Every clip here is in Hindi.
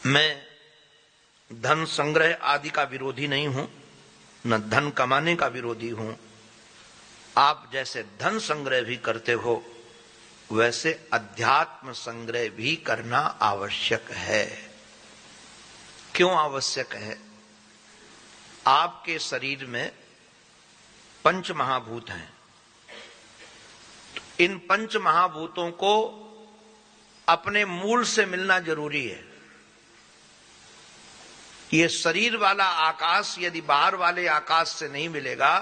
मैं धन संग्रह आदि का विरोधी नहीं हूं, न धन कमाने का विरोधी हूं। आप जैसे धन संग्रह भी करते हो वैसे अध्यात्म संग्रह भी करना आवश्यक है। क्यों आवश्यक है? आपके शरीर में पंच महाभूत हैं। इन पंच महाभूतों को अपने मूल से मिलना जरूरी है। ये शरीर वाला आकाश यदि बाहर वाले आकाश से नहीं मिलेगा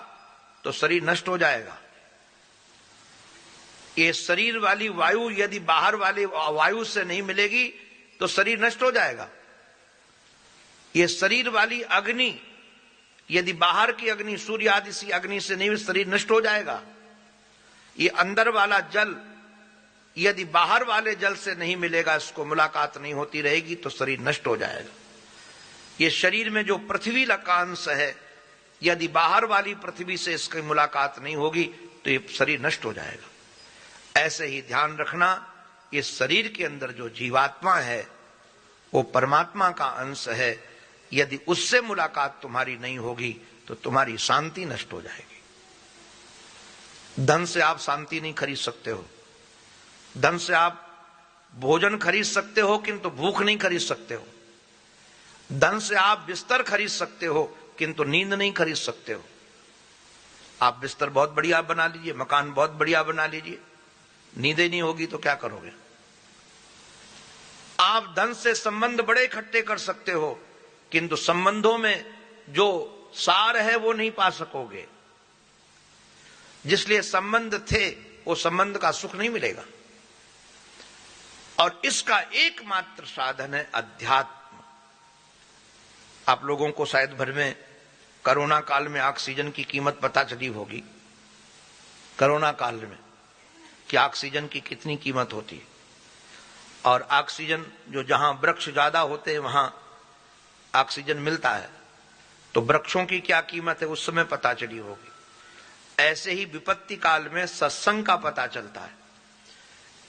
तो शरीर नष्ट हो जाएगा। ये शरीर वाली वायु यदि बाहर वाले वायु से नहीं मिलेगी तो शरीर नष्ट हो जाएगा। ये शरीर वाली अग्नि यदि बाहर की अग्नि सूर्य आदि सी अग्नि से नहीं, शरीर नष्ट हो जाएगा। ये अंदर वाला जल यदि बाहर वाले जल से नहीं मिलेगा, इसको मुलाकात नहीं होती रहेगी तो शरीर नष्ट हो जाएगा। ये शरीर में जो पृथ्वी का अंश है, यदि बाहर वाली पृथ्वी से इसकी मुलाकात नहीं होगी तो ये शरीर नष्ट हो जाएगा। ऐसे ही ध्यान रखना, ये शरीर के अंदर जो जीवात्मा है वो परमात्मा का अंश है। यदि उससे मुलाकात तुम्हारी नहीं होगी तो तुम्हारी शांति नष्ट हो जाएगी। धन से आप शांति नहीं खरीद सकते हो। धन से आप भोजन खरीद सकते हो किंतु भूख नहीं खरीद सकते हो। धन से आप बिस्तर खरीद सकते हो किंतु नींद नहीं खरीद सकते हो। आप बिस्तर बहुत बढ़िया बना लीजिए, मकान बहुत बढ़िया बना लीजिए, नींदें नहीं होगी तो क्या करोगे? आप धन से संबंध बड़े इकट्ठे कर सकते हो किंतु संबंधों में जो सार है वो नहीं पा सकोगे। जिसलिए संबंध थे वो संबंध का सुख नहीं मिलेगा। और इसका एकमात्र साधन है अध्यात्म। आप लोगों को शायद भर में कोरोना काल में ऑक्सीजन की कीमत पता चली होगी। कोरोना काल में कि ऑक्सीजन की कितनी कीमत होती है। और ऑक्सीजन जो जहां वृक्ष ज्यादा होते हैं वहां ऑक्सीजन मिलता है, तो वृक्षों की क्या कीमत है उस समय पता चली होगी। ऐसे ही विपत्ति काल में सत्संग का पता चलता है।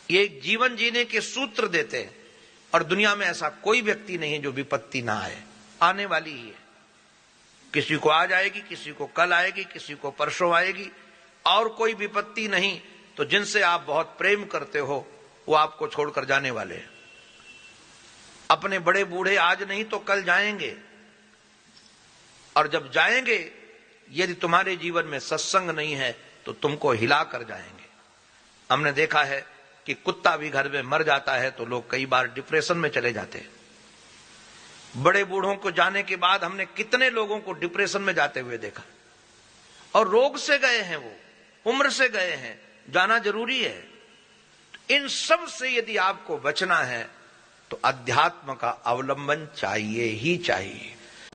ये जीवन जीने के सूत्र देते हैं। और दुनिया में ऐसा कोई व्यक्ति नहीं है जो विपत्ति ना आए, आने वाली ही है। किसी को आज आएगी, किसी को कल आएगी, किसी को परसों आएगी। और कोई विपत्ति नहीं तो जिनसे आप बहुत प्रेम करते हो वो आपको छोड़कर जाने वाले हैं। अपने बड़े बूढ़े आज नहीं तो कल जाएंगे। और जब जाएंगे यदि तुम्हारे जीवन में सत्संग नहीं है तो तुमको हिला कर जाएंगे। हमने देखा है कि कुत्ता भी घर में मर जाता है तो लोग कई बार डिप्रेशन में चले जाते हैं। बड़े बूढ़ों को जाने के बाद हमने कितने लोगों को डिप्रेशन में जाते हुए देखा। और रोग से गए हैं, वो उम्र से गए हैं, जाना जरूरी है। इन सब से यदि आपको बचना है तो अध्यात्म का अवलंबन चाहिए ही चाहिए।